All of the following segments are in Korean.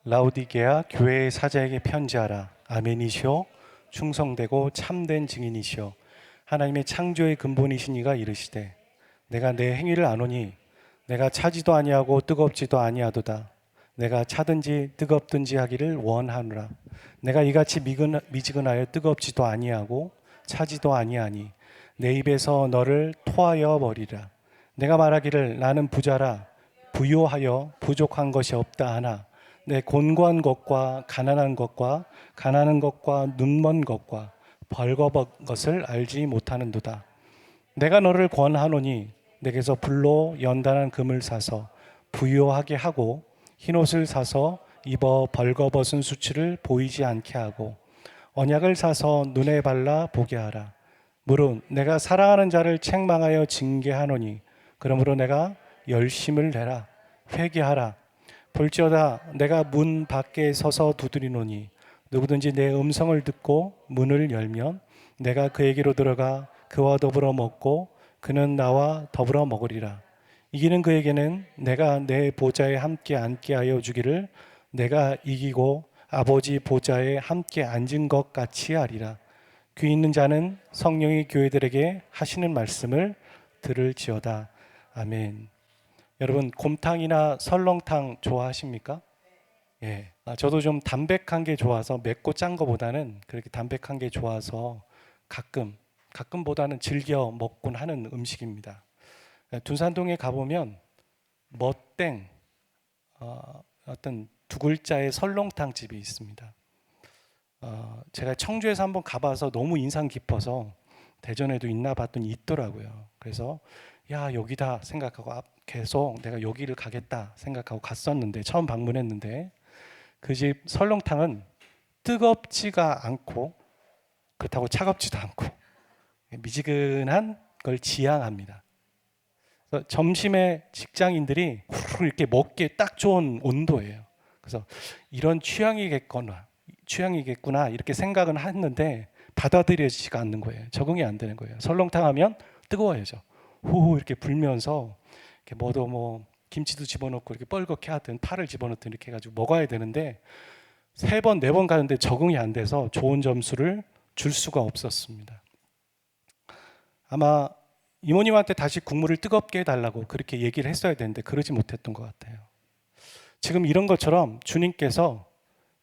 라오디게아 교회의 사자에게 편지하라. 아멘이시오 충성되고 참된 증인이시오 하나님의 창조의 근본이신 이가 이르시되 내가 내 행위를 아노니 내가 차지도 아니하고 뜨겁지도 아니하도다. 내가 차든지 뜨겁든지 하기를 원하노라. 내가 이같이 미지근하여 뜨겁지도 아니하고 차지도 아니하니 내 입에서 너를 토하여 버리라. 내가 말하기를 나는 부자라 부요하여 부족한 것이 없다 하나 내 곤고한 것과 가난한 것과 눈먼 것과 벌거벗은 것을 알지 못하는도다. 내가 너를 권하노니 내게서 불로 연단한 금을 사서 부요하게 하고 흰옷을 사서 입어 벌거벗은 수치를 보이지 않게 하고 언약을 사서 눈에 발라 보게 하라. 무릇 내가 사랑하는 자를 책망하여 징계하노니 그러므로 내가 열심을 내라. 회개하라. 볼지어다 내가 문 밖에 서서 두드리노니 누구든지 내 음성을 듣고 문을 열면 내가 그에게로 들어가 그와 더불어 먹고 그는 나와 더불어 먹으리라. 이기는 그에게는 내가 내 보좌에 함께 앉게 하여 주기를 내가 이기고 아버지 보좌에 함께 앉은 것 같이 하리라. 귀 있는 자는 성령이 교회들에게 하시는 말씀을 들을지어다. 아멘. 여러분 곰탕이나 설렁탕 좋아하십니까? 예. 저도 좀 담백한 게 좋아서 맵고 짠 거보다는 그렇게 담백한 게 좋아서 가끔보다는 즐겨 먹곤 하는 음식입니다. 둔산동에 가보면 멋땡 어떤 두 글자의 설렁탕 집이 있습니다. 제가 청주에서 한번 가봐서 너무 인상 깊어서 대전에도 있나 봤더니 있더라고요. 그래서 야 여기다 생각하고 계속 내가 여기를 가겠다 생각하고 갔었는데 처음 방문했는데 그 집 설렁탕은 뜨겁지가 않고 그렇다고 차갑지도 않고 미지근한 걸 지향합니다. 그래서 점심에 직장인들이 후루 이렇게 먹기에 딱 좋은 온도예요. 그래서 이런 취향이겠구나 이렇게 생각은 했는데 받아들여지지가 않는 거예요. 적응이 안 되는 거예요. 설렁탕 하면 뜨거워야죠. 후후 이렇게 불면서 이렇게 뭐 김치도 집어넣고 이렇게 뻘겋게 하든 파를 집어넣든 이렇게 해가지고 먹어야 되는데 3번, 4번 가는데 적응이 안 돼서 좋은 점수를 줄 수가 없었습니다. 아마 이모님한테 다시 국물을 뜨겁게 해달라고 그렇게 얘기를 했어야 되는데 그러지 못했던 것 같아요. 지금 이런 것처럼 주님께서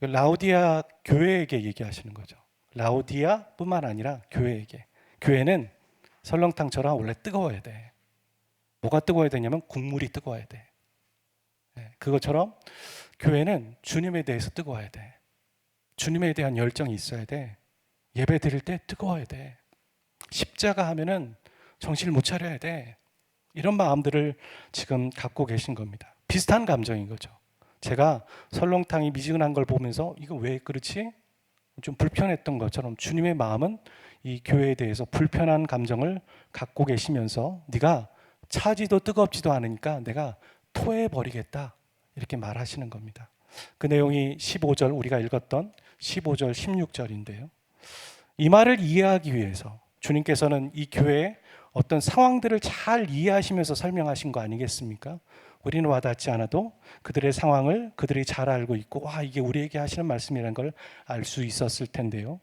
라오디아 교회에게 얘기하시는 거죠. 라오디아뿐만 아니라 교회에게. 교회는 설렁탕처럼 원래 뜨거워야 돼. 뭐가 뜨거워야 되냐면 국물이 뜨거워야 돼. 그것처럼 교회는 주님에 대해서 뜨거워야 돼. 주님에 대한 열정이 있어야 돼. 예배 드릴 때 뜨거워야 돼. 십자가 하면은 정신을 못 차려야 돼. 이런 마음들을 지금 갖고 계신 겁니다. 비슷한 감정인 거죠. 제가 설렁탕이 미지근한 걸 보면서 이거 왜 그렇지? 좀 불편했던 것처럼 주님의 마음은 이 교회에 대해서 불편한 감정을 갖고 계시면서 네가 차지도 뜨겁지도 않으니까 내가 토해버리겠다 이렇게 말하시는 겁니다. 그 내용이 15절 우리가 읽었던 15절 16절인데요. 이 말을 이해하기 위해서 주님께서는 이 교회의 어떤 상황들을 잘 이해하시면서 설명하신 거 아니겠습니까? 우리는 와닿지 않아도 그들의 상황을 그들이 잘 알고 있고 와 이게 우리에게 하시는 말씀이라는 걸 알 수 있었을 텐데요.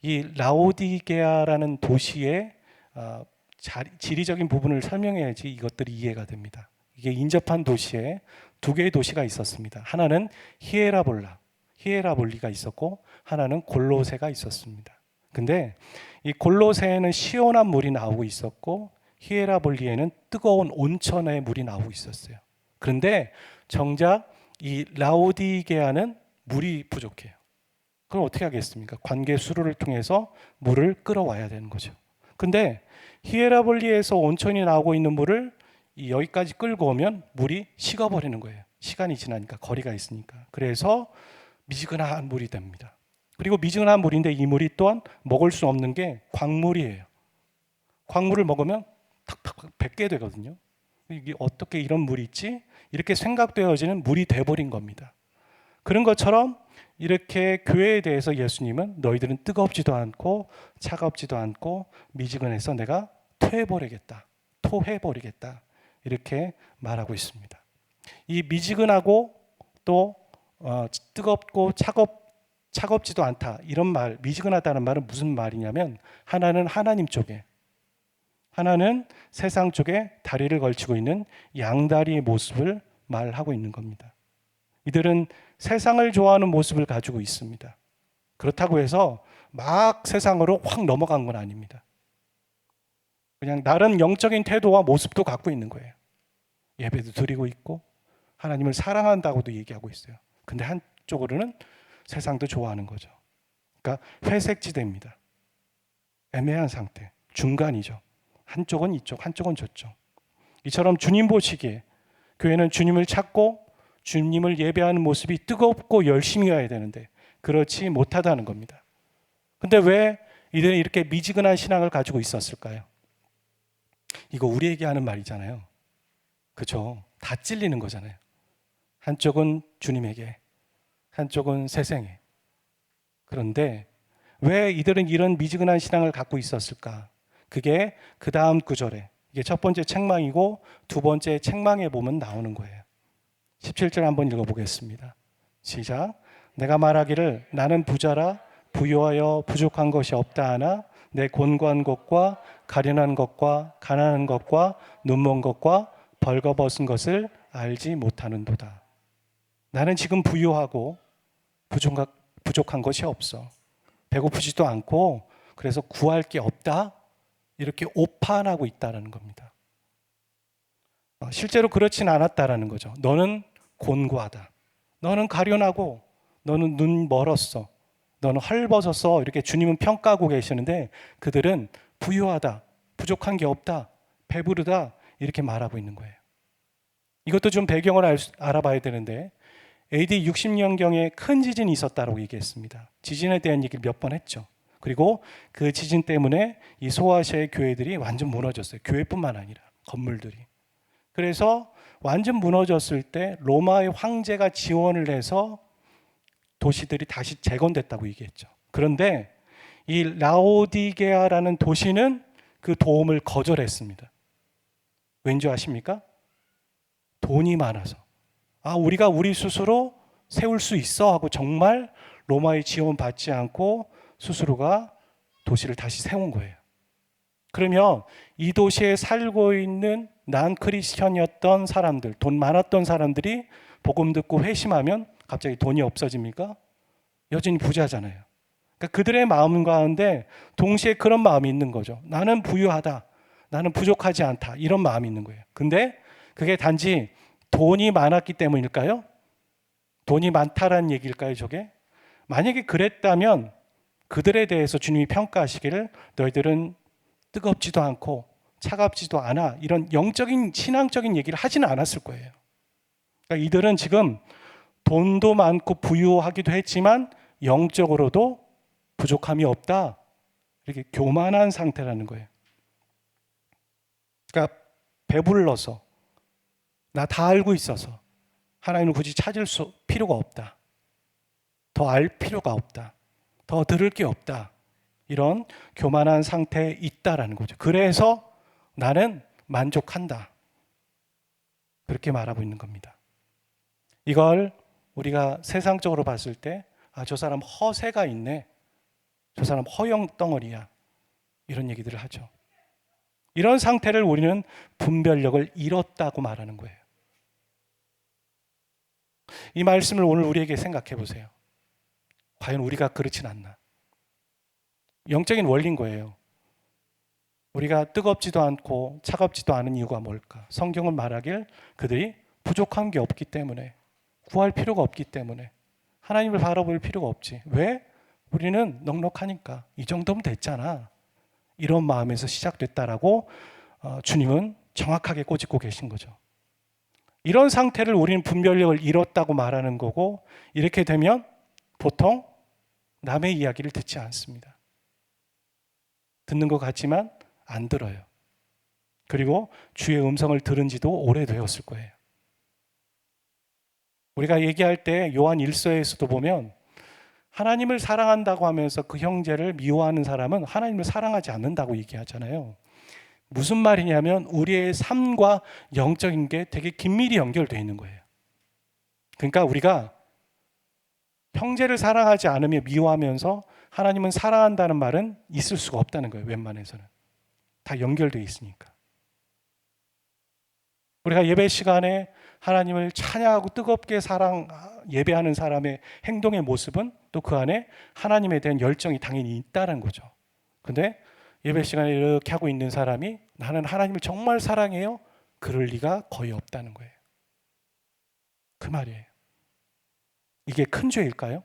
이 라오디게아라는 도시의 지리적인 부분을 설명해야지 이것들이 이해가 됩니다. 이게 인접한 도시에 2개의 도시가 있었습니다. 하나는 히에라볼리가 있었고 하나는 골로새가 있었습니다. 근데 이 골로새에는 시원한 물이 나오고 있었고 히에라볼리에는 뜨거운 온천의 물이 나오고 있었어요. 그런데 정작 이 라오디게아는 물이 부족해요. 그럼 어떻게 하겠습니까? 관계 수로를 통해서 물을 끌어와야 되는 거죠. 근데 히에라볼리에서 온천이 나오고 있는 물을 여기까지 끌고 오면 물이 식어버리는 거예요. 시간이 지나니까 거리가 있으니까. 그래서 미지근한 물이 됩니다. 그리고 미지근한 물인데 이 물이 또한 먹을 수 없는 게 광물이에요. 광물을 먹으면 탁탁 뱉게 되거든요. 이게 어떻게 이런 물이 있지? 이렇게 생각되어지는 물이 돼버린 겁니다. 그런 것처럼 이렇게 교회에 대해서 예수님은 너희들은 뜨겁지도 않고 차갑지도 않고 미지근해서 내가 토해버리겠다 이렇게 말하고 있습니다. 이 미지근하고 또 뜨겁고 차갑지도 않다. 이런 말, 미지근하다는 말은 무슨 말이냐면 하나는 하나님 쪽에, 하나는 세상 쪽에 다리를 걸치고 있는 양다리의 모습을 말하고 있는 겁니다. 이들은 세상을 좋아하는 모습을 가지고 있습니다. 그렇다고 해서 막 세상으로 확 넘어간 건 아닙니다. 그냥 나름 영적인 태도와 모습도 갖고 있는 거예요. 예배도 드리고 있고 하나님을 사랑한다고도 얘기하고 있어요. 근데 한쪽으로는 세상도 좋아하는 거죠. 그러니까 회색지대입니다. 애매한 상태, 중간이죠. 한쪽은 이쪽, 한쪽은 저쪽. 이처럼 주님 보시기에 교회는 주님을 찾고 주님을 예배하는 모습이 뜨겁고 열심히 해야 되는데 그렇지 못하다는 겁니다. 근데 왜 이들은 이렇게 미지근한 신앙을 가지고 있었을까요? 이거 우리에게 하는 말이잖아요. 그렇죠? 다 찔리는 거잖아요. 한쪽은 주님에게, 한쪽은 세상에. 그런데 왜 이들은 이런 미지근한 신앙을 갖고 있었을까? 그게 그 다음 구절에, 이게 첫 번째 책망이고 두 번째 책망에 보면 나오는 거예요. 17절 한번 읽어보겠습니다. 시작. 내가 말하기를 나는 부자라 부유하여 부족한 것이 없다 하나 내 곤고한 것과 가련한 것과 가난한 것과 눈먼 것과 벌거벗은 것을 알지 못하는도다. 나는 지금 부유하고 부족한 것이 없어. 배고프지도 않고 그래서 구할 게 없다. 이렇게 오판하고 있다는 겁니다. 실제로 그렇진 않았다라는 거죠. 너는 곤고하다. 너는 가련하고 너는 눈 멀었어. 너는 헐벗어서 이렇게 주님은 평가하고 계시는데 그들은 부유하다. 부족한 게 없다. 배부르다. 이렇게 말하고 있는 거예요. 이것도 좀 배경을 알아봐야 되는데 AD 60년경에 큰 지진이 있었다고 얘기했습니다. 지진에 대한 얘기를 몇 번 했죠. 그리고 그 지진 때문에 이 소아시아의 교회들이 완전 무너졌어요. 교회뿐만 아니라 건물들이. 그래서 완전 무너졌을 때 로마의 황제가 지원을 해서 도시들이 다시 재건됐다고 얘기했죠. 그런데 이 라오디게아라는 도시는 그 도움을 거절했습니다. 왠지 아십니까? 돈이 많아서. 우리가 우리 스스로 세울 수 있어 하고 정말 로마의 지원 받지 않고 스스로가 도시를 다시 세운 거예요. 그러면 이 도시에 살고 있는 난 크리스천이었던 사람들, 돈 많았던 사람들이 복음 듣고 회심하면 갑자기 돈이 없어집니까? 여전히 부자잖아요. 그러니까 그들의 마음 가운데 동시에 그런 마음이 있는 거죠. 나는 부유하다. 나는 부족하지 않다. 이런 마음이 있는 거예요. 근데 그게 단지 돈이 많았기 때문일까요? 돈이 많다라는 얘기일까요, 저게? 만약에 그랬다면 그들에 대해서 주님이 평가하시기를 너희들은 뜨겁지도 않고 차갑지도 않아. 이런 영적인 신앙적인 얘기를 하지는 않았을 거예요. 그러니까 이들은 지금 돈도 많고 부유하기도 했지만 영적으로도 부족함이 없다. 이렇게 교만한 상태라는 거예요. 그러니까 배불러서 나 다 알고 있어서 하나님을 굳이 찾을 필요가 없다. 더 알 필요가 없다. 더 들을 게 없다. 이런 교만한 상태에 있다라는 거죠. 그래서 나는 만족한다. 그렇게 말하고 있는 겁니다. 이걸 우리가 세상적으로 봤을 때 저 사람 허세가 있네. 저 사람 허영덩어리야. 이런 얘기들을 하죠. 이런 상태를 우리는 분별력을 잃었다고 말하는 거예요. 이 말씀을 오늘 우리에게 생각해 보세요. 과연 우리가 그렇진 않나? 영적인 원리인 거예요. 우리가 뜨겁지도 않고 차갑지도 않은 이유가 뭘까? 성경은 말하길 그들이 부족한 게 없기 때문에, 구할 필요가 없기 때문에, 하나님을 바라볼 필요가 없지. 왜? 우리는 넉넉하니까. 이 정도면 됐잖아. 이런 마음에서 시작됐다라고 주님은 정확하게 꼬집고 계신 거죠. 이런 상태를 우리는 분별력을 잃었다고 말하는 거고, 이렇게 되면 보통 남의 이야기를 듣지 않습니다. 듣는 것 같지만 안 들어요. 그리고 주의 음성을 들은 지도 오래되었을 거예요. 우리가 얘기할 때 요한 1서에서도 보면 하나님을 사랑한다고 하면서 그 형제를 미워하는 사람은 하나님을 사랑하지 않는다고 얘기하잖아요. 무슨 말이냐면 우리의 삶과 영적인 게 되게 긴밀히 연결되어 있는 거예요. 그러니까 우리가 형제를 사랑하지 않으며 미워하면서 하나님은 사랑한다는 말은 있을 수가 없다는 거예요. 웬만해서는. 다 연결되어 있으니까. 우리가 예배 시간에 하나님을 찬양하고 뜨겁게 예배하는 사람의 행동의 모습은 또 그 안에 하나님에 대한 열정이 당연히 있다는 거죠. 근데 예배 시간에 이렇게 하고 있는 사람이 나는 하나님을 정말 사랑해요? 그럴 리가 거의 없다는 거예요. 그 말이에요. 이게 큰 죄일까요?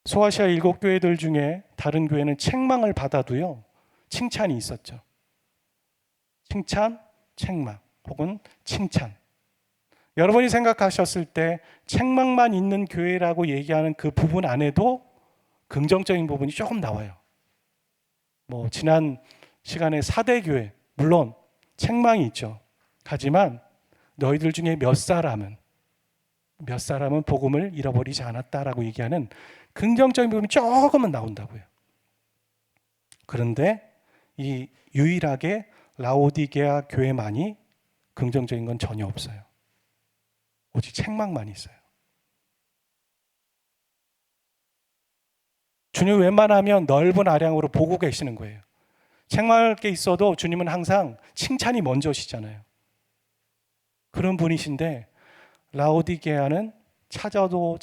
소아시아 7교회들 중에 다른 교회는 책망을 받아도요, 칭찬이 있었죠. 칭찬, 책망, 혹은 칭찬. 여러분이 생각하셨을 때 책망만 있는 교회라고 얘기하는 그 부분 안에도 긍정적인 부분이 조금 나와요. 지난 시간에 4대 교회, 물론 책망이 있죠. 하지만 너희들 중에 몇 사람은 복음을 잃어버리지 않았다라고 얘기하는 긍정적인 부분이 조금은 나온다고요. 그런데 이 유일하게 라오디게아 교회만이 긍정적인 건 전혀 없어요. 오직 책망만 있어요. 주님 웬만하면 넓은 아량으로 보고 계시는 거예요. 책망할 게 있어도 주님은 항상 칭찬이 먼저시잖아요. 그런 분이신데 라오디게아는 찾아도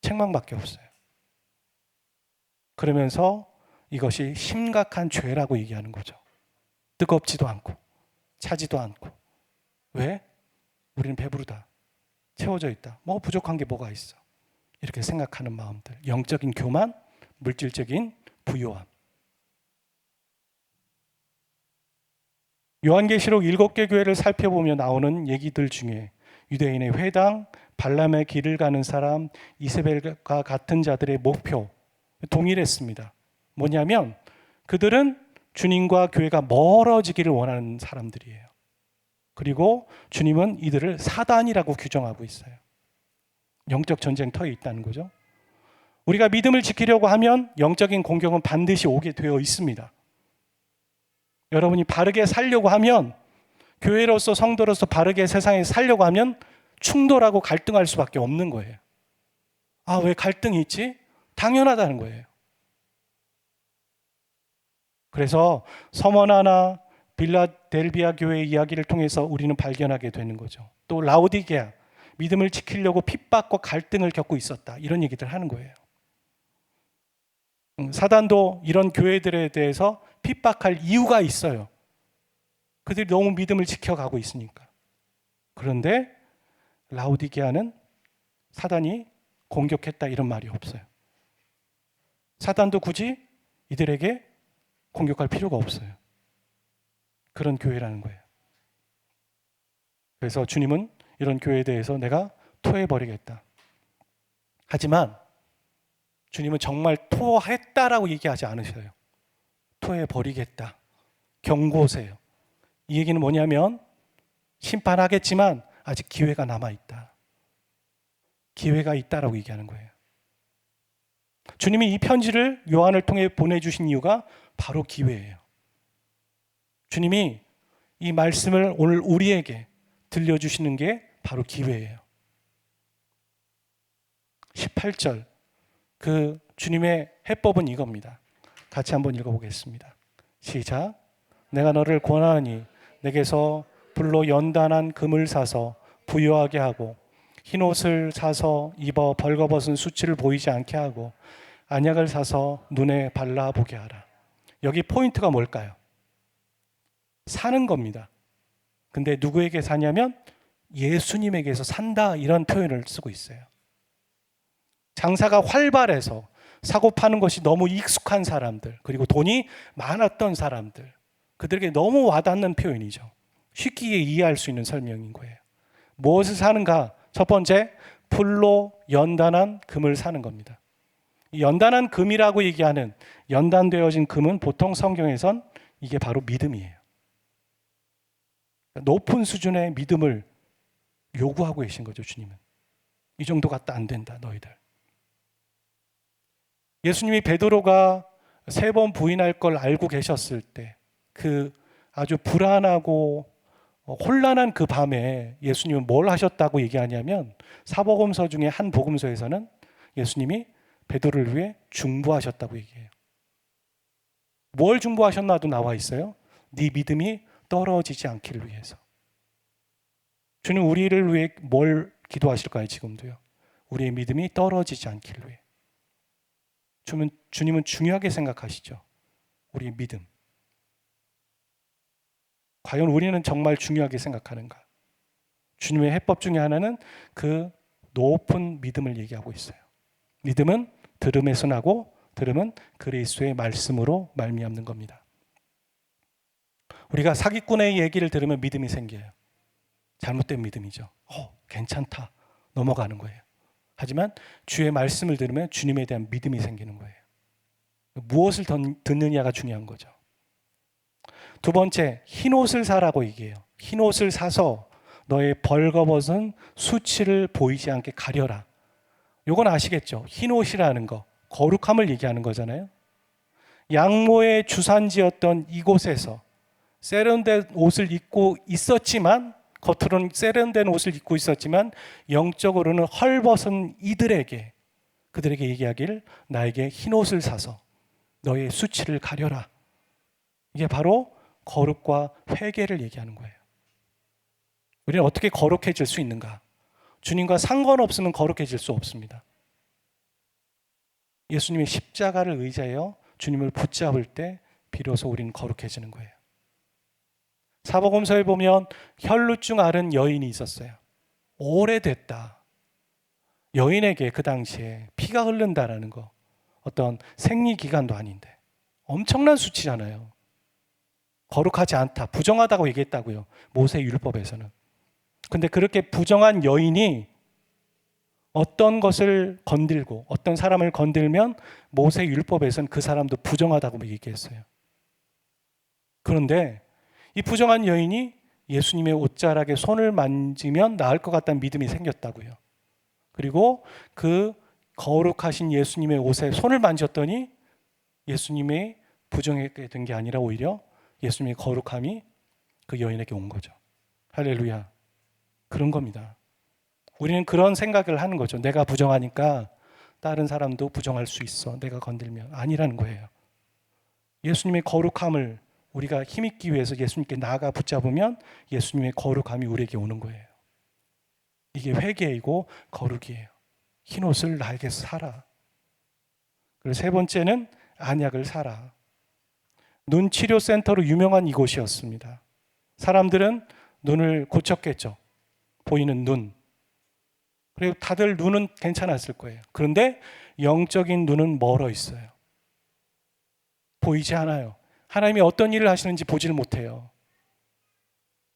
책망밖에 없어요. 그러면서 이것이 심각한 죄라고 얘기하는 거죠. 뜨겁지도 않고 차지도 않고. 왜? 우리는 배부르다. 채워져 있다. 부족한 게 뭐가 있어. 이렇게 생각하는 마음들. 영적인 교만, 물질적인 부요함. 요한계시록 7개 교회를 살펴보며 나오는 얘기들 중에 유대인의 회당, 발람의 길을 가는 사람, 이세벨과 같은 자들의 목표 동일했습니다. 뭐냐면 그들은 주님과 교회가 멀어지기를 원하는 사람들이에요. 그리고 주님은 이들을 사단이라고 규정하고 있어요. 영적 전쟁터에 있다는 거죠. 우리가 믿음을 지키려고 하면 영적인 공격은 반드시 오게 되어 있습니다. 여러분이 바르게 살려고 하면, 교회로서 성도로서 바르게 세상에 살려고 하면 충돌하고 갈등할 수밖에 없는 거예요. 왜 갈등이 있지? 당연하다는 거예요. 그래서 서머나나 빌라델비아 교회의 이야기를 통해서 우리는 발견하게 되는 거죠. 또 라오디게아, 믿음을 지키려고 핍박과 갈등을 겪고 있었다. 이런 얘기들 하는 거예요. 사단도 이런 교회들에 대해서 핍박할 이유가 있어요. 그들이 너무 믿음을 지켜가고 있으니까. 그런데 라오디게아는 사단이 공격했다 이런 말이 없어요. 사단도 굳이 이들에게 공격할 필요가 없어요. 그런 교회라는 거예요. 그래서 주님은 이런 교회에 대해서 내가 토해버리겠다. 하지만 주님은 정말 토했다라고 얘기하지 않으셔요. 토해버리겠다. 경고세요. 이 얘기는 뭐냐면 심판하겠지만 아직 기회가 남아있다. 기회가 있다라고 얘기하는 거예요. 주님이 이 편지를 요한을 통해 보내주신 이유가 바로 기회예요. 주님이 이 말씀을 오늘 우리에게 들려주시는 게 바로 기회예요. 18절 그 주님의 해법은 이겁니다. 같이 한번 읽어보겠습니다. 시작. 내가 너를 권하니 내게서 불로 연단한 금을 사서 부요하게 하고 흰옷을 사서 입어 벌거벗은 수치를 보이지 않게 하고 안약을 사서 눈에 발라보게 하라. 여기 포인트가 뭘까요? 사는 겁니다. 근데 누구에게 사냐면 예수님에게서 산다 이런 표현을 쓰고 있어요. 장사가 활발해서 사고 파는 것이 너무 익숙한 사람들, 그리고 돈이 많았던 사람들, 그들에게 너무 와닿는 표현이죠. 쉽게 이해할 수 있는 설명인 거예요. 무엇을 사는가? 첫 번째, 풀로 연단한 금을 사는 겁니다. 연단한 금이라고 얘기하는, 연단되어진 금은 보통 성경에선 이게 바로 믿음이에요. 높은 수준의 믿음을 요구하고 계신 거죠, 주님은. 이 정도 갖다 안 된다, 너희들. 예수님이 베드로가 3번 부인할 걸 알고 계셨을 때 그 아주 불안하고 혼란한 그 밤에 예수님은 뭘 하셨다고 얘기하냐면 사복음서 중에 한 복음서에서는 예수님이 베드로를 위해 중보하셨다고 얘기해요. 뭘 중보하셨나도 나와 있어요. 네 믿음이 떨어지지 않기를 위해서. 주님 우리를 위해 뭘 기도하실까요? 지금도요. 우리의 믿음이 떨어지지 않기를 위해. 주님은 중요하게 생각하시죠. 우리의 믿음. 과연 우리는 정말 중요하게 생각하는가? 주님의 해법 중에 하나는 그 높은 믿음을 얘기하고 있어요. 믿음은 들음에서 나고 들음은 그리스도의 말씀으로 말미암는 겁니다. 우리가 사기꾼의 얘기를 들으면 믿음이 생겨요. 잘못된 믿음이죠. 괜찮다. 넘어가는 거예요. 하지만 주의 말씀을 들으면 주님에 대한 믿음이 생기는 거예요. 무엇을 듣느냐가 중요한 거죠. 두 번째, 흰옷을 사라고 얘기해요. 흰옷을 사서 너의 벌거벗은 수치를 보이지 않게 가려라. 요건 아시겠죠? 흰옷이라는 거, 거룩함을 얘기하는 거잖아요. 양모의 주산지였던 이곳에서 세련된 옷을 입고 있었지만, 겉으로는 세련된 옷을 입고 있었지만 영적으로는 헐벗은 이들에게, 그들에게 얘기하길, 나에게 흰옷을 사서 너의 수치를 가려라. 이게 바로 거룩과 회개를 얘기하는 거예요. 우리는 어떻게 거룩해질 수 있는가? 주님과 상관없으면 거룩해질 수 없습니다. 예수님의 십자가를 의지하여 주님을 붙잡을 때 비로소 우리는 거룩해지는 거예요. 사복음서에 보면 혈루증 앓은 여인이 있었어요. 오래됐다. 여인에게 그 당시에 피가 흐른다라는 거, 어떤 생리기간도 아닌데 엄청난 수치잖아요. 거룩하지 않다, 부정하다고 얘기했다고요. 모세 율법에서는. 근데 그렇게 부정한 여인이 어떤 것을 건들고 어떤 사람을 건들면 모세 율법에서는 그 사람도 부정하다고 얘기했어요. 그런데 이 부정한 여인이 예수님의 옷자락에 손을 만지면 나을 것 같다는 믿음이 생겼다고요. 그리고 그 거룩하신 예수님의 옷에 손을 만졌더니 예수님의 부정하게 된 게 아니라 오히려 예수님의 거룩함이 그 여인에게 온 거죠. 할렐루야. 그런 겁니다. 우리는 그런 생각을 하는 거죠. 내가 부정하니까 다른 사람도 부정할 수 있어. 내가 건들면. 아니라는 거예요. 예수님의 거룩함을 우리가 힘입기 위해서 예수님께 나아가 붙잡으면 예수님의 거룩함이 우리에게 오는 거예요. 이게 회개이고 거룩이에요. 흰옷을 나에게 사라. 그리고 세 번째는 안약을 사라. 눈치료센터로 유명한 이곳이었습니다. 사람들은 눈을 고쳤겠죠. 보이는 눈. 그리고 다들 눈은 괜찮았을 거예요. 그런데 영적인 눈은 멀어 있어요. 보이지 않아요. 하나님이 어떤 일을 하시는지 보지를 못해요.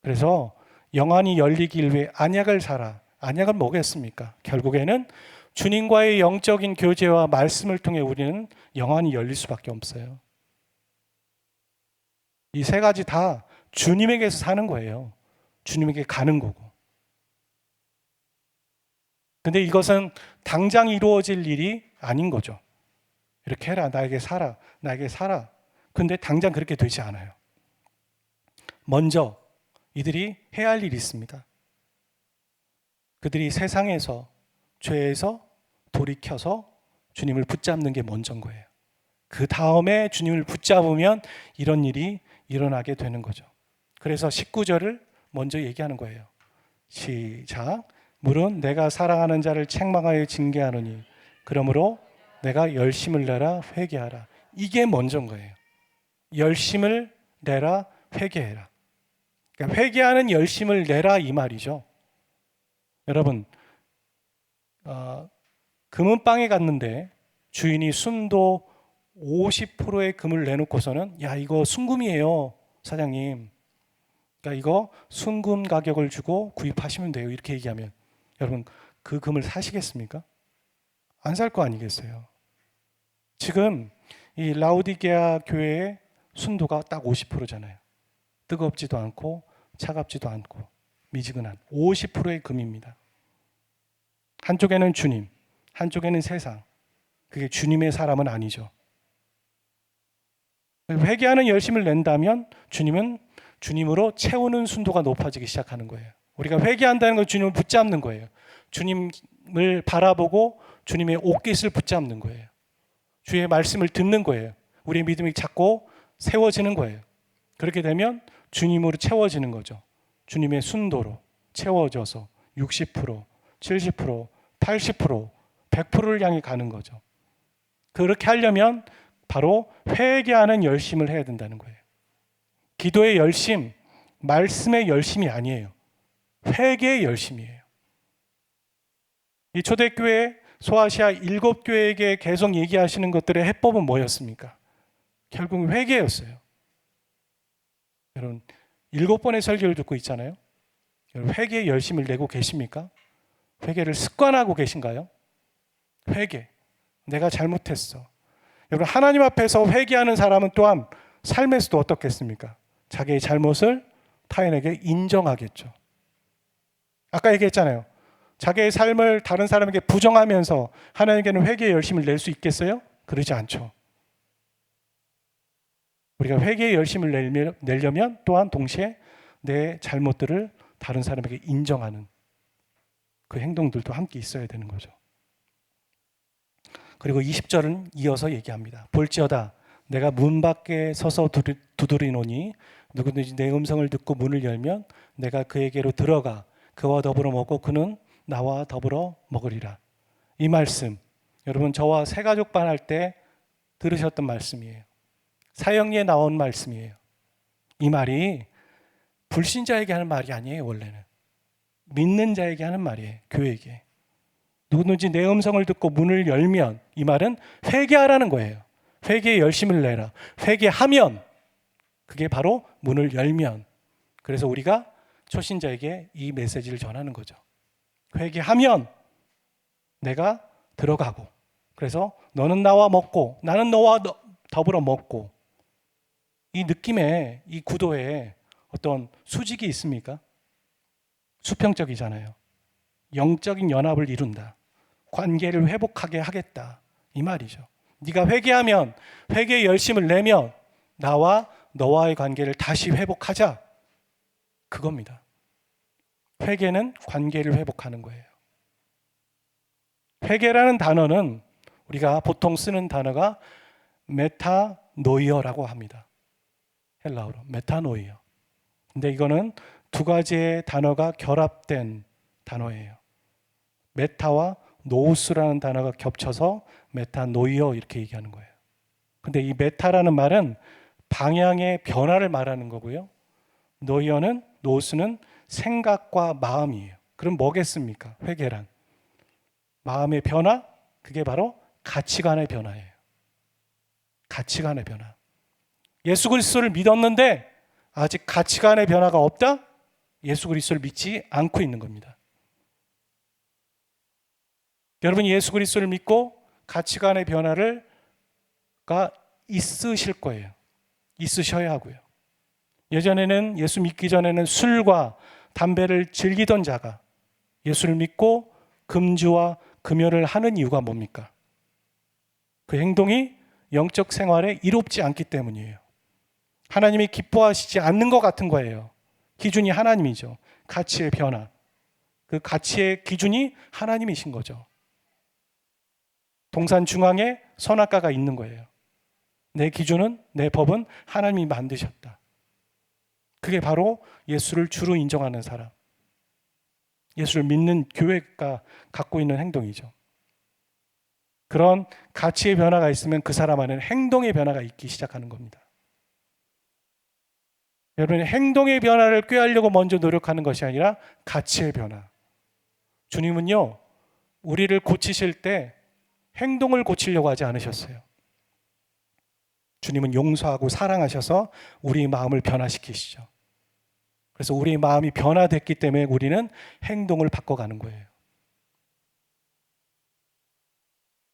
그래서 영안이 열리길 위해 안약을 사라. 안약은 뭐겠습니까? 결국에는 주님과의 영적인 교제와 말씀을 통해 우리는 영안이 열릴 수밖에 없어요. 이 세 가지 다 주님에게서 사는 거예요. 주님에게 가는 거고. 근데 이것은 당장 이루어질 일이 아닌 거죠. 이렇게 해라. 나에게 살아. 나에게 살아. 근데 당장 그렇게 되지 않아요. 먼저 이들이 해야 할 일이 있습니다. 그들이 세상에서, 죄에서 돌이켜서 주님을 붙잡는 게 먼저인 거예요. 그 다음에 주님을 붙잡으면 이런 일이 일어나게 되는 거죠. 그래서 19절을 먼저 얘기하는 거예요. 시작. 물은 내가 사랑하는 자를 책망하여 징계하노니 그러므로 내가 열심을 내라 회개하라. 이게 먼저인 거예요. 열심을 내라 회개해라. 그러니까 회개하는 열심을 내라 이 말이죠. 여러분, 금은방에 갔는데 주인이 순도 50%의 금을 내놓고서는 야 이거 순금이에요 사장님. 그러니까 이거 순금 가격을 주고 구입하시면 돼요. 이렇게 얘기하면 여러분 그 금을 사시겠습니까? 안 살 거 아니겠어요? 지금 이 라오디게아 교회의 순도가 딱 50%잖아요. 뜨겁지도 않고 차갑지도 않고 미지근한 50%의 금입니다. 한쪽에는 주님, 한쪽에는 세상. 그게 주님의 사람은 아니죠. 회개하는 열심을 낸다면 주님은 주님으로 채우는 순도가 높아지기 시작하는 거예요. 우리가 회개한다는 건 주님을 붙잡는 거예요. 주님을 바라보고 주님의 옷깃을 붙잡는 거예요. 주의 말씀을 듣는 거예요. 우리의 믿음이 자꾸 세워지는 거예요. 그렇게 되면 주님으로 채워지는 거죠. 주님의 순도로 채워져서 60%, 70%, 80%, 100%를 향해 가는 거죠. 그렇게 하려면 바로 회개하는 열심을 해야 된다는 거예요. 기도의 열심, 말씀의 열심이 아니에요. 회개의 열심이에요. 이 초대교회 소아시아 7교회에게 계속 얘기하시는 것들의 해법은 뭐였습니까? 결국 회개였어요. 여러분 7번의 설교를 듣고 있잖아요. 여러분 회개의 열심을 내고 계십니까? 회개를 습관하고 계신가요? 회개. 내가 잘못했어. 여러분 하나님 앞에서 회개하는 사람은 또한 삶에서도 어떻겠습니까? 자기의 잘못을 타인에게 인정하겠죠. 아까 얘기했잖아요. 자기의 삶을 다른 사람에게 부정하면서 하나님께는 회개의 열심을 낼 수 있겠어요? 그러지 않죠. 우리가 회개의 열심을 내려면 또한 동시에 내 잘못들을 다른 사람에게 인정하는 그 행동들도 함께 있어야 되는 거죠. 그리고 20절은 이어서 얘기합니다. 볼지어다 내가 문 밖에 서서 두드리노니 누구든지 내 음성을 듣고 문을 열면 내가 그에게로 들어가 그와 더불어 먹고 그는 나와 더불어 먹으리라. 이 말씀 여러분 저와 새가족반 할 때 들으셨던 말씀이에요. 사형리에 나온 말씀이에요. 이 말이 불신자에게 하는 말이 아니에요. 원래는 믿는 자에게 하는 말이에요. 교회에게. 누구든지 내 음성을 듣고 문을 열면 이 말은 회개하라는 거예요. 회개에 열심을 내라. 회개하면 그게 바로 문을 열면. 그래서 우리가 초신자에게 이 메시지를 전하는 거죠. 회개하면 내가 들어가고 그래서 너는 나와 먹고 나는 너와 더불어 먹고 이 느낌에 이 구도에 어떤 수직이 있습니까? 수평적이잖아요. 영적인 연합을 이룬다. 관계를 회복하게 하겠다. 이 말이죠. 네가 회개하면 회개의 열심을 내면 나와 너와의 관계를 다시 회복하자. 그겁니다. 회개는 관계를 회복하는 거예요. 회개라는 단어는 우리가 보통 쓰는 단어가 메타노이어라고 합니다. 헬라어로 메타노이어. 근데 이거는 두 가지의 단어가 결합된 단어예요. 메타와 노우스라는 단어가 겹쳐서 메타노이어 이렇게 얘기하는 거예요. 근데 이 메타라는 말은 방향의 변화를 말하는 거고요. 노우스는 생각과 마음이에요. 그럼 뭐겠습니까? 회개란 마음의 변화, 그게 바로 가치관의 변화예요. 가치관의 변화. 예수 그리스도를 믿었는데 아직 가치관의 변화가 없다? 예수 그리스도를 믿지 않고 있는 겁니다. 여러분이 예수 그리스도를 믿고 가치관의 변화가 있으실 거예요. 있으셔야 하고요. 예전에는 예수 믿기 전에는 술과 담배를 즐기던 자가 예수를 믿고 금주와 금요를 하는 이유가 뭡니까? 그 행동이 영적 생활에 이롭지 않기 때문이에요. 하나님이 기뻐하시지 않는 것 같은 거예요. 기준이 하나님이죠. 가치의 변화. 그 가치의 기준이 하나님이신 거죠. 동산 중앙에 선악과가 있는 거예요. 내 기준은, 내 법은 하나님이 만드셨다. 그게 바로 예수를 주로 인정하는 사람. 예수를 믿는 교회가 갖고 있는 행동이죠. 그런 가치의 변화가 있으면 그 사람 안에는 행동의 변화가 있기 시작하는 겁니다. 여러분, 행동의 변화를 꾀하려고 먼저 노력하는 것이 아니라 가치의 변화. 주님은요, 우리를 고치실 때 행동을 고치려고 하지 않으셨어요. 주님은 용서하고 사랑하셔서 우리 마음을 변화시키시죠. 그래서 우리 마음이 변화됐기 때문에 우리는 행동을 바꿔가는 거예요.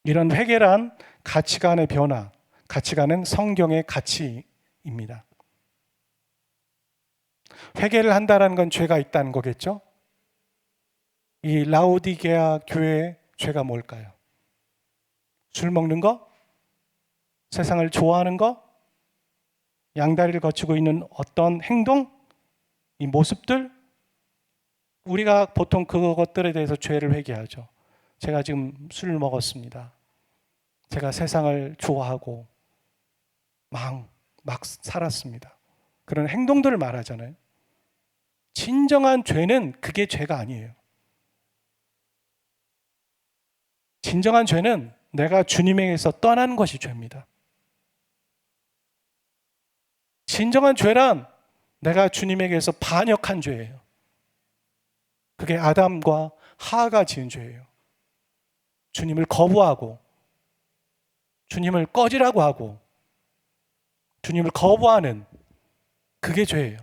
이런 회개란 가치관의 변화, 가치관은 성경의 가치입니다. 회개를 한다는 건 죄가 있다는 거겠죠? 이 라오디게아 교회의 죄가 뭘까요? 술 먹는 거? 세상을 좋아하는 거? 양다리를 거치고 있는 어떤 행동? 이 모습들, 우리가 보통 그것들에 대해서 죄를 회개하죠. 제가 지금 술을 먹었습니다. 제가 세상을 좋아하고 막 살았습니다. 그런 행동들을 말하잖아요. 진정한 죄는 그게 죄가 아니에요. 진정한 죄는 내가 주님에게서 떠난 것이 죄입니다. 진정한 죄란 내가 주님에게서 반역한 죄예요. 그게 아담과 하와가 지은 죄예요. 주님을 거부하고 주님을 꺼지라고 하고 주님을 거부하는 그게 죄예요.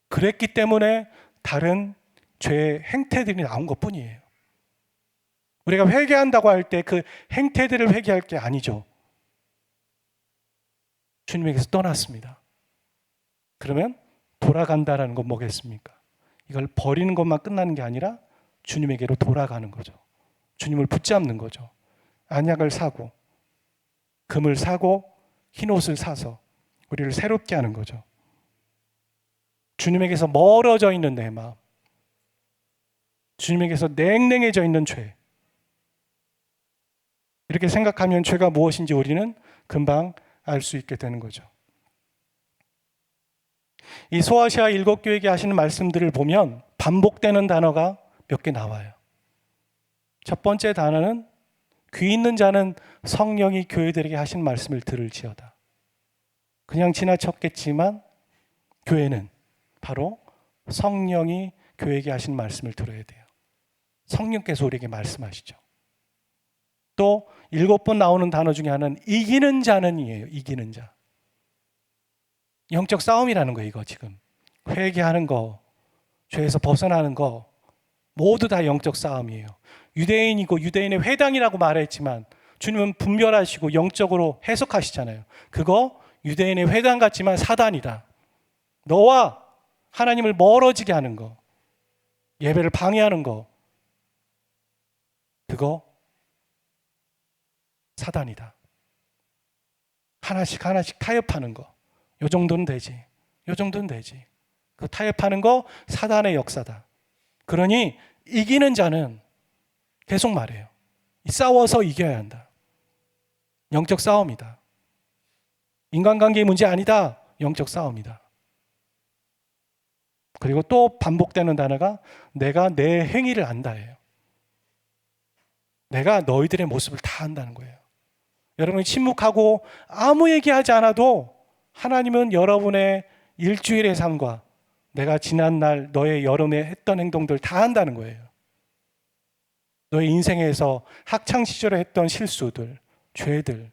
그랬기 때문에 다른 죄의 행태들이 나온 것뿐이에요. 우리가 회개한다고 할 때 그 행태들을 회개할 게 아니죠. 주님에게서 떠났습니다. 그러면 돌아간다라는 건 뭐겠습니까? 이걸 버리는 것만 끝나는 게 아니라 주님에게로 돌아가는 거죠. 주님을 붙잡는 거죠. 안약을 사고 금을 사고 흰 옷을 사서 우리를 새롭게 하는 거죠. 주님에게서 멀어져 있는 내 마음, 주님에게서 냉랭해져 있는 죄, 이렇게 생각하면 죄가 무엇인지 우리는 금방 알 수 있게 되는 거죠. 이 소아시아 7교회에게 하시는 말씀들을 보면 반복되는 단어가 몇 개 나와요. 첫 번째 단어는 귀 있는 자는 성령이 교회들에게 하신 말씀을 들을지어다. 그냥 지나쳤겠지만 교회는 바로 성령이 교회에게 하신 말씀을 들어야 돼요. 성령께서 우리에게 말씀하시죠. 또 7번 나오는 단어 중에 하나는 이기는 자는이에요. 이기는 자. 영적 싸움이라는 거예요. 이거 지금 회개하는 거, 죄에서 벗어나는 거 모두 다 영적 싸움이에요. 유대인이고 유대인의 회당이라고 말했지만 주님은 분별하시고 영적으로 해석하시잖아요. 그거 유대인의 회당 같지만 사단이다. 너와 하나님을 멀어지게 하는 거, 예배를 방해하는 거, 그거 사단이다. 하나씩 타협하는 거, 요 정도는 되지. 요 정도는 되지. 그 타협하는 거 사단의 역사다. 그러니 이기는 자는 계속 말해요. 싸워서 이겨야 한다. 영적 싸움이다. 인간관계의 문제 아니다. 영적 싸움이다. 그리고 또 반복되는 단어가 내가 내 행위를 안다예요. 내가 너희들의 모습을 다 안다는 거예요. 여러분이 침묵하고 아무 얘기하지 않아도 하나님은 여러분의 일주일의 삶과 내가 지난날 너의 여름에 했던 행동들 다 안다는 거예요. 너의 인생에서 학창시절에 했던 실수들, 죄들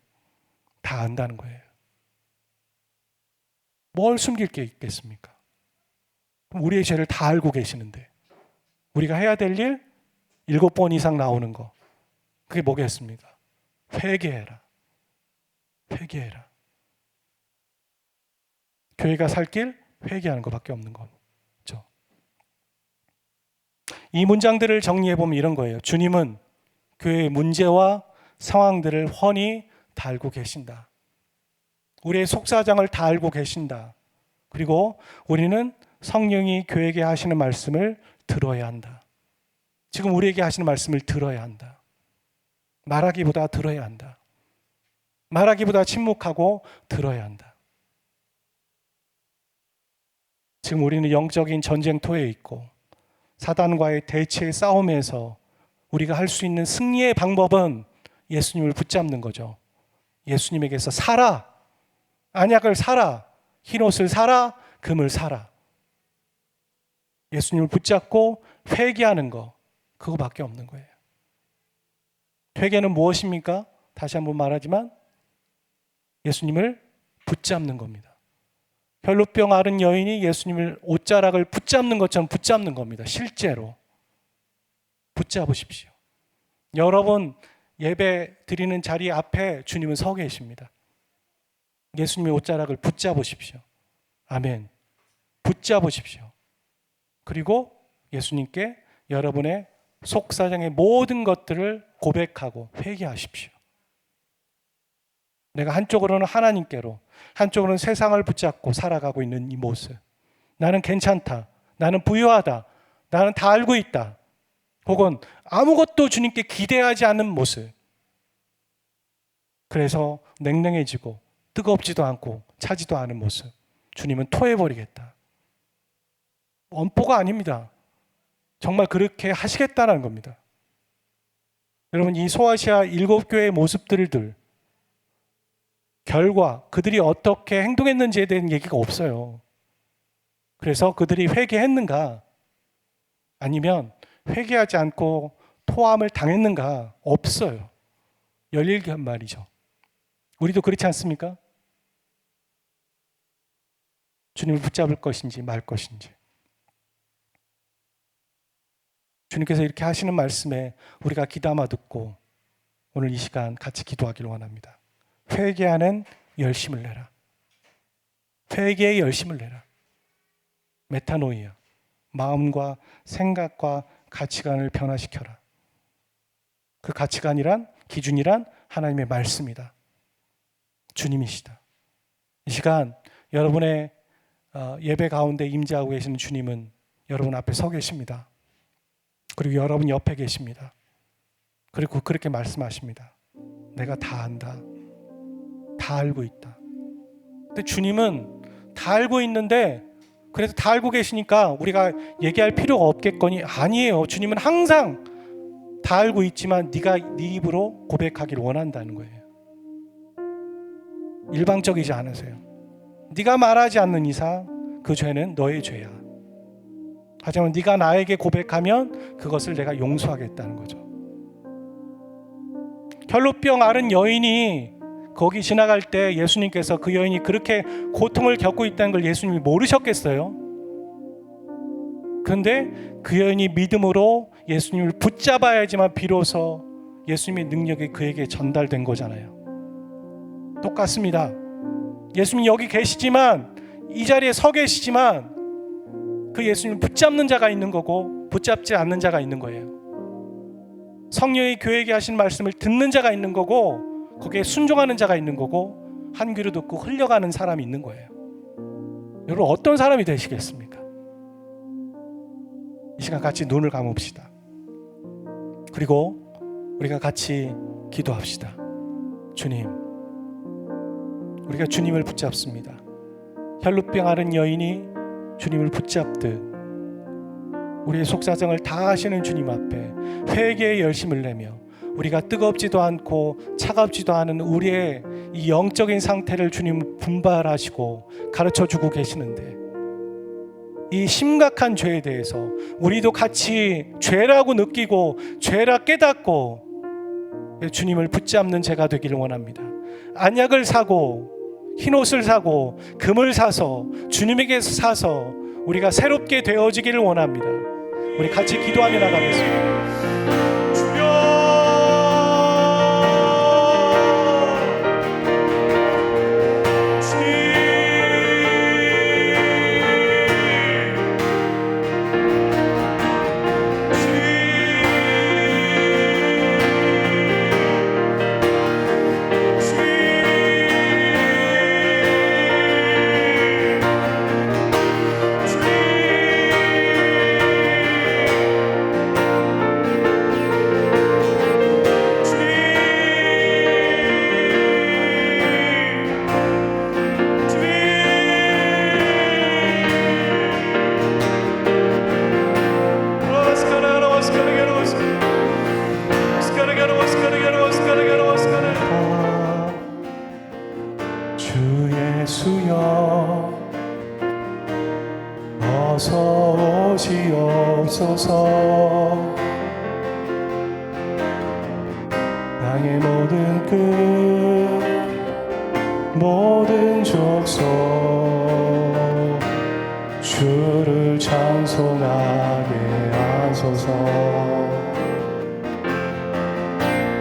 다 안다는 거예요. 뭘 숨길 게 있겠습니까? 우리의 죄를 다 알고 계시는데 우리가 해야 될 일 7번 이상 나오는 거, 그게 뭐겠습니까? 회개해라. 회개해라. 교회가 살 길 회개하는 것밖에 없는 거죠. 이 문장들을 정리해보면 이런 거예요. 주님은 교회의 문제와 상황들을 훤히 다 알고 계신다. 우리의 속사정을 다 알고 계신다. 그리고 우리는 성령이 교회에게 하시는 말씀을 들어야 한다. 지금 우리에게 하시는 말씀을 들어야 한다. 말하기보다 들어야 한다. 말하기보다 침묵하고 들어야 한다. 지금 우리는 영적인 전쟁터에 있고 사단과의 대치의 싸움에서 우리가 할 수 있는 승리의 방법은 예수님을 붙잡는 거죠. 예수님에게서 사라. 안약을 사라. 흰옷을 사라. 금을 사라. 예수님을 붙잡고 회개하는 거, 그거밖에 없는 거예요. 회개는 무엇입니까? 다시 한번 말하지만 예수님을 붙잡는 겁니다. 혈루병 앓은 여인이 예수님을 옷자락을 붙잡는 것처럼 붙잡는 겁니다. 실제로 붙잡으십시오. 여러분 예배 드리는 자리 앞에 주님은 서 계십니다. 예수님의 옷자락을 붙잡으십시오. 아멘. 붙잡으십시오. 그리고 예수님께 여러분의 속사정의 모든 것들을 고백하고 회개하십시오. 내가 한쪽으로는 하나님께로, 한쪽으로는 세상을 붙잡고 살아가고 있는 이 모습, 나는 괜찮다, 나는 부유하다, 나는 다 알고 있다, 혹은 아무것도 주님께 기대하지 않는 모습. 그래서 냉랭해지고 뜨겁지도 않고 차지도 않은 모습. 주님은 토해버리겠다. 엄포가 아닙니다. 정말 그렇게 하시겠다는 겁니다. 여러분, 이 소아시아 7교회의 모습들을 결과 그들이 어떻게 행동했는지에 대한 얘기가 없어요. 그래서 그들이 회개했는가 아니면 회개하지 않고 토함을 당했는가 없어요. 열일한 말이죠. 우리도 그렇지 않습니까? 주님을 붙잡을 것인지 말 것인지. 주님께서 이렇게 하시는 말씀에 우리가 귀담아 듣고 오늘 이 시간 같이 기도하기를 원합니다. 회개하는 열심을 내라. 회개의 열심을 내라. 메타노이아, 마음과 생각과 가치관을 변화시켜라. 그 가치관이란, 기준이란 하나님의 말씀이다. 주님이시다. 이 시간 여러분의 예배 가운데 임재하고 계시는 주님은 여러분 앞에 서 계십니다. 그리고 여러분 옆에 계십니다. 그리고 그렇게 말씀하십니다. 내가 다 안다. 다 알고 있다. 근데 주님은 다 알고 있는데, 그래서 다 알고 계시니까 우리가 얘기할 필요가 없겠거니, 아니에요. 주님은 항상 다 알고 있지만 네가 네 입으로 고백하기를 원한다는 거예요. 일방적이지 않으세요. 네가 말하지 않는 이상 그 죄는 너의 죄야. 하지만 네가 나에게 고백하면 그것을 내가 용서하겠다는 거죠. 혈루병 앓은 여인이 거기 지나갈 때 예수님께서 그 여인이 그렇게 고통을 겪고 있다는 걸 예수님이 모르셨겠어요? 그런데 그 여인이 믿음으로 예수님을 붙잡아야지만 비로소 예수님의 능력이 그에게 전달된 거잖아요. 똑같습니다. 예수님 여기 계시지만, 이 자리에 서 계시지만 그 예수님을 붙잡는 자가 있는 거고 붙잡지 않는 자가 있는 거예요. 성령이 교회에게 하신 말씀을 듣는 자가 있는 거고 거기에 순종하는 자가 있는 거고 한 귀로 듣고 흘려가는 사람이 있는 거예요. 여러분, 어떤 사람이 되시겠습니까? 이 시간 같이 눈을 감읍시다. 그리고 우리가 같이 기도합시다. 주님, 우리가 주님을 붙잡습니다. 혈루병 앓은 여인이 주님을 붙잡듯 우리의 속사정을 다 아시는 주님 앞에 회개의 열심을 내며 우리가 뜨겁지도 않고 차갑지도 않은 우리의 이 영적인 상태를 주님 분발하시고 가르쳐주고 계시는데, 이 심각한 죄에 대해서 우리도 같이 죄라고 느끼고 죄라 깨닫고 주님을 붙잡는 제가 되기를 원합니다. 안약을 사고 흰옷을 사고 금을 사서 주님에게서 사서 우리가 새롭게 되어지기를 원합니다. 우리 같이 기도하며 나가겠습니다. 주여, 어서 오시옵소서. 땅의 모든 끝, 모든 족속 주를 찬송하게 하소서.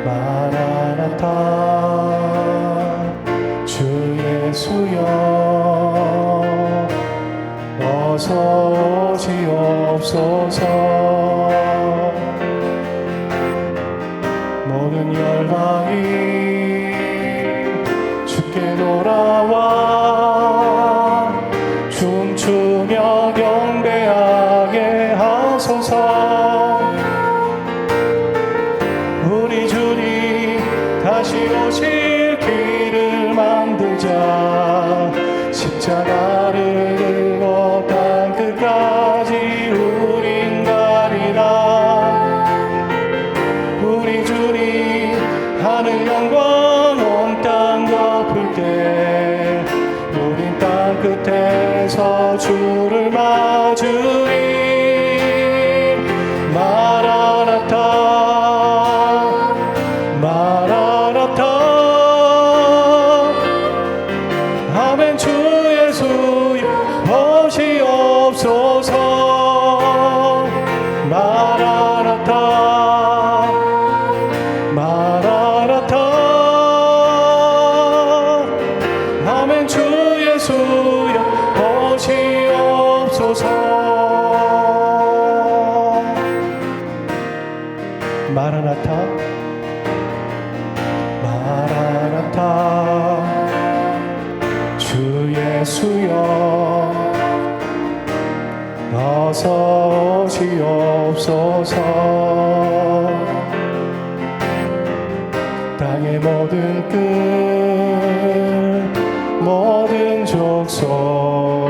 마라나타 주 예수여 어서 오시옵소서. 모든 열방이 주께 돌아와 춤추며 오실 길을 만들자. 십자가를 들고 땅 끝까지 우린 가리라. 우리 주님 하늘 영광 온 땅 덮을 때 우린 땅 끝에서 주를 맞으리. 마라나타 마라나타 아멘. 주 예수여 오시옵소서. 마라나타 마라나타 아멘. 주 예수여 오시옵소서. 마라나타 마라나타 주 예수여 어서 오시옵소서. 땅의 모든 끝 모든 족속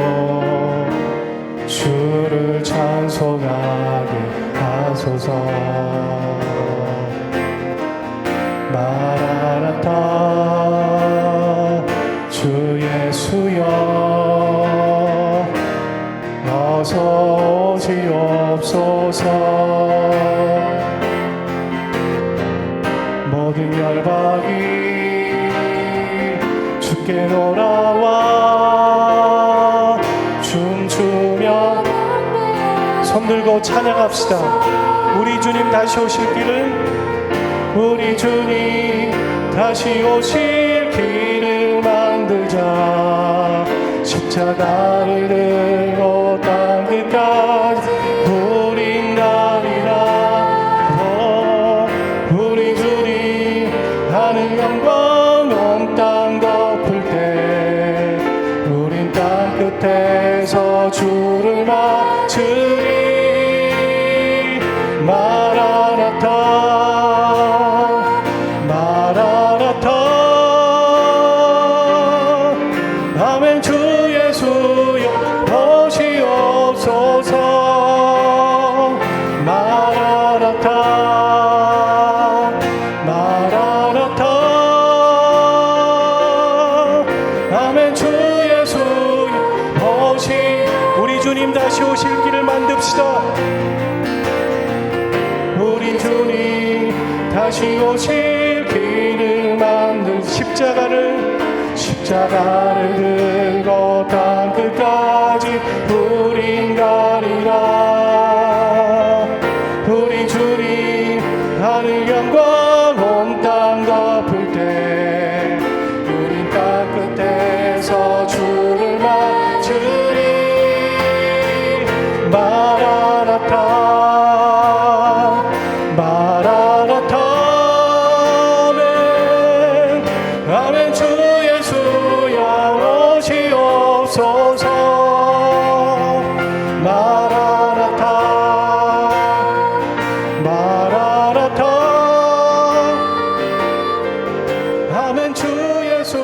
주를 찬송하게 하소서. 마라나타 주 예수여 어서 오시옵소서. 모든 열방이 주께 돌아와 춤추며 손들고 찬양합시다. 우리 주님 다시 오실 길을 우리 주님 다시 오실 길을 만들자. 십자가를 들고 땅 끝까지 우린 가리라. 우리 주님 하늘 영광 온 땅 덮을 때 우린 땅 끝에서 주를 맞으리. 마라나타 마라나타 아멘. 주 예수여 오시옵소서. 마라나타 마라나타 아멘. 주 예수여 오시 우리 주님 다시 오실 길을 만듭시다. 우리 주님 다시 오실 길을 만든 십자가를 들고 땅 끝까지 우린 가리라. 우리 주님 하늘 영광 온 땅 덮을 때 우린 땅 끝에서 주를 맞으리. 마라나타 마라나타 아멘. 아멘. 주 예수여 오시옵소서. 마라나타 마라나타 아멘. 주 예수